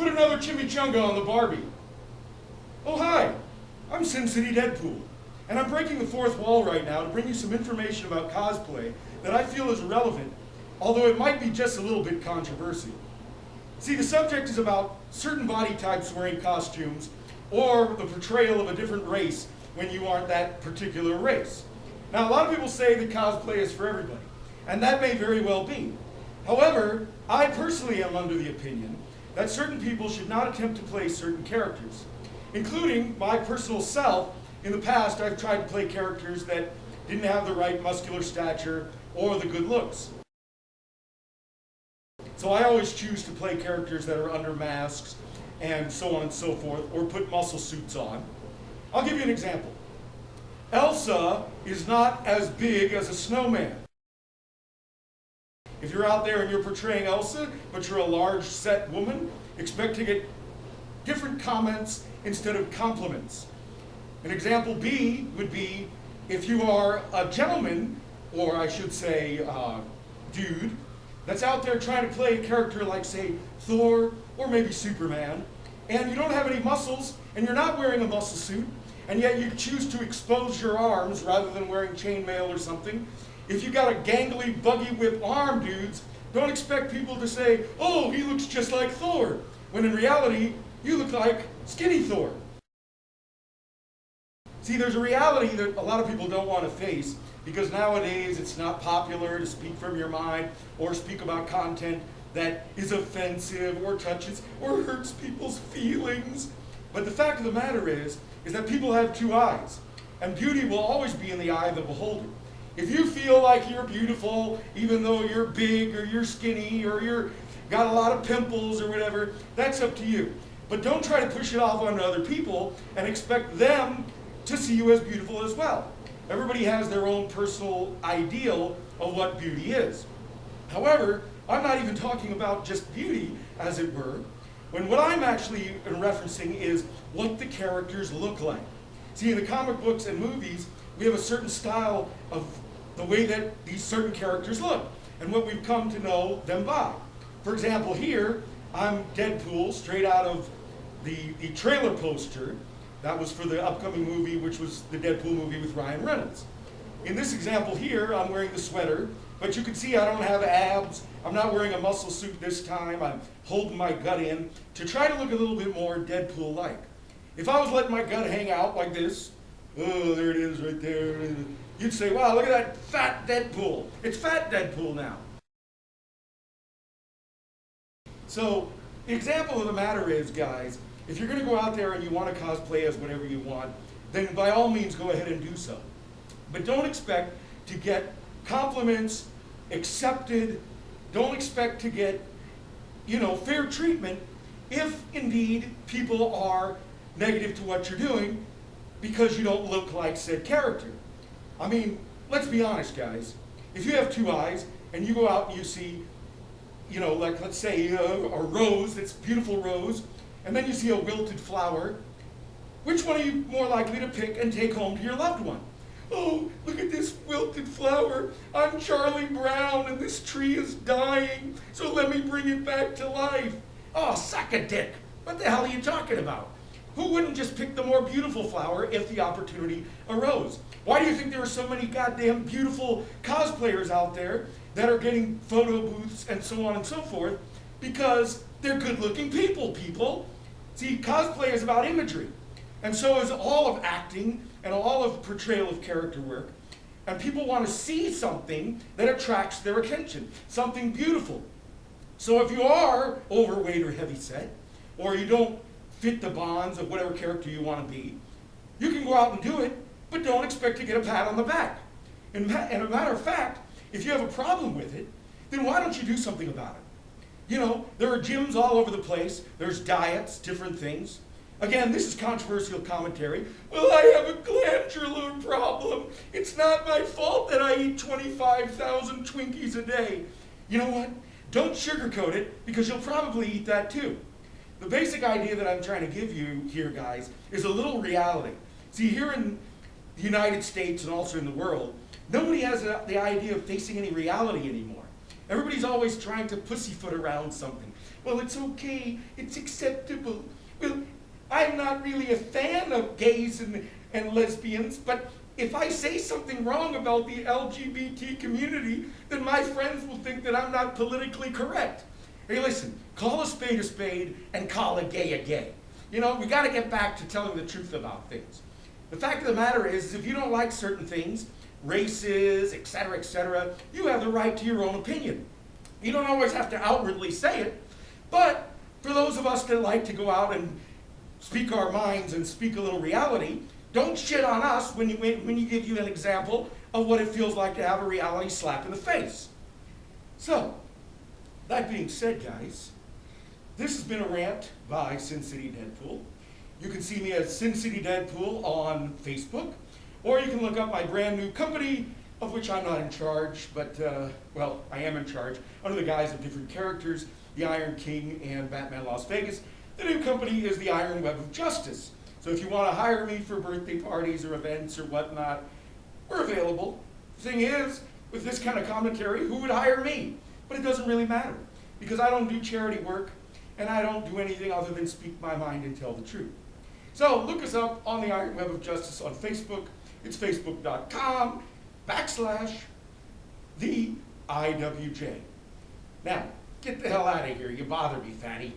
Put another chimichanga on the Barbie. Oh hi, I'm Sin City Deadpool, and I'm breaking the fourth wall right now to bring you some information about cosplay that I feel is relevant, although it might be just a little bit controversial. See, the subject is about certain body types wearing costumes, or the portrayal of a different race when you aren't that particular race. Now, a lot of people say that cosplay is for everybody, and that may very well be. However, I personally am under the opinion that certain people should not attempt to play certain characters, including my personal self. In the past, I've tried to play characters that didn't have the right muscular stature or the good looks. So I always choose to play characters that are under masks and so on and so forth, or put muscle suits on. I'll give you an example. Elsa is not as big as a snowman. If you're out there and you're portraying Elsa, but you're a large set woman, expect to get different comments instead of compliments. An example B would be if you are a gentleman, or I should say dude, that's out there trying to play a character like, say, Thor or maybe Superman, and you don't have any muscles and you're not wearing a muscle suit, and yet you choose to expose your arms rather than wearing chainmail or something. If you got a gangly buggy whip arm, dudes, don't expect people to say, oh, he looks just like Thor, when in reality, you look like skinny Thor. See, there's a reality that a lot of people don't want to face, because nowadays it's not popular to speak from your mind or speak about content that is offensive or touches or hurts people's feelings. But the fact of the matter is that people have two eyes, and beauty will always be in the eye of the beholder. If you feel like you're beautiful, even though you're big or you're skinny or you're got a lot of pimples or whatever, that's up to you. But don't try to push it off onto other people and expect them to see you as beautiful as well. Everybody has their own personal ideal of what beauty is. However, I'm not even talking about just beauty, as it were, when what I'm actually referencing is what the characters look like. See, in the comic books and movies, we have a certain style of the way that these certain characters look and what we've come to know them by. For example, here, I'm Deadpool, straight out of the trailer poster. That was for the upcoming movie, which was the Deadpool movie with Ryan Reynolds. In this example here, I'm wearing the sweater, but you can see I don't have abs. I'm not wearing a muscle suit this time. I'm holding my gut in to try to look a little bit more Deadpool-like. If I was letting my gut hang out like this, oh, there it is right there, you'd say, wow, look at that fat Deadpool. It's fat Deadpool now. So the example of the matter is, guys, if you're going to go out there and you want to cosplay as whatever you want, then by all means go ahead and do so. But don't expect to get compliments, accepted. Don't expect to get, fair treatment if indeed people are negative to what you're doing because you don't look like said character. I mean, let's be honest, guys. If you have two eyes and you go out and you see, like let's say a rose, that's a beautiful rose, and then you see a wilted flower, which one are you more likely to pick and take home to your loved one? Oh, look at this wilted flower. I'm Charlie Brown and this tree is dying, so let me bring it back to life. Oh, suck a dick. What the hell are you talking about? Who wouldn't just pick the more beautiful flower if the opportunity arose? Why do you think there are so many goddamn beautiful cosplayers out there that are getting photo booths and so on and so forth? Because they're good-looking people. See, cosplay is about imagery. And so is all of acting and all of portrayal of character work. And people want to see something that attracts their attention, something beautiful. So if you are overweight or heavyset, or you don't fit the bonds of whatever character you want to be, you can go out and do it, but don't expect to get a pat on the back. And a matter of fact, if you have a problem with it, then why don't you do something about it? There are gyms all over the place. There's diets, different things. Again, this is controversial commentary. Well, I have a glandular problem. It's not my fault that I eat 25,000 Twinkies a day. You know what? Don't sugarcoat it, because you'll probably eat that too. The basic idea that I'm trying to give you here, guys, is a little reality. See, here in the United States and also in the world, nobody has the idea of facing any reality anymore. Everybody's always trying to pussyfoot around something. well, it's okay, it's acceptable. Well, I'm not really a fan of gays and lesbians, but if I say something wrong about the LGBT community, then my friends will think that I'm not politically correct. Hey, listen, call a spade and call a gay. You know, we got to get back to telling the truth about things. The fact of the matter is, if you don't like certain things, races, etc., you have the right to your own opinion. You don't always have to outwardly say it, but for those of us that like to go out and speak our minds and speak a little reality, don't shit on us when you give you an example of what it feels like to have a reality slap in the face. So, that being said, guys, this has been a rant by Sin City Deadpool. You can see me as Sin City Deadpool on Facebook, or you can look up my brand new company, of which I'm not in charge, but, well, I am in charge, under the guise of different characters, the Iron King and Batman Las Vegas. The new company is the Iron Web of Justice. So if you want to hire me for birthday parties or events or whatnot, we're available. Thing is, with this kind of commentary, who would hire me? But it doesn't really matter, because I don't do charity work, and I don't do anything other than speak my mind and tell the truth. So look us up on the Iron Web of Justice on Facebook. It's facebook.com/the IWJ. Now, get the hell out of here. You bother me, fatty.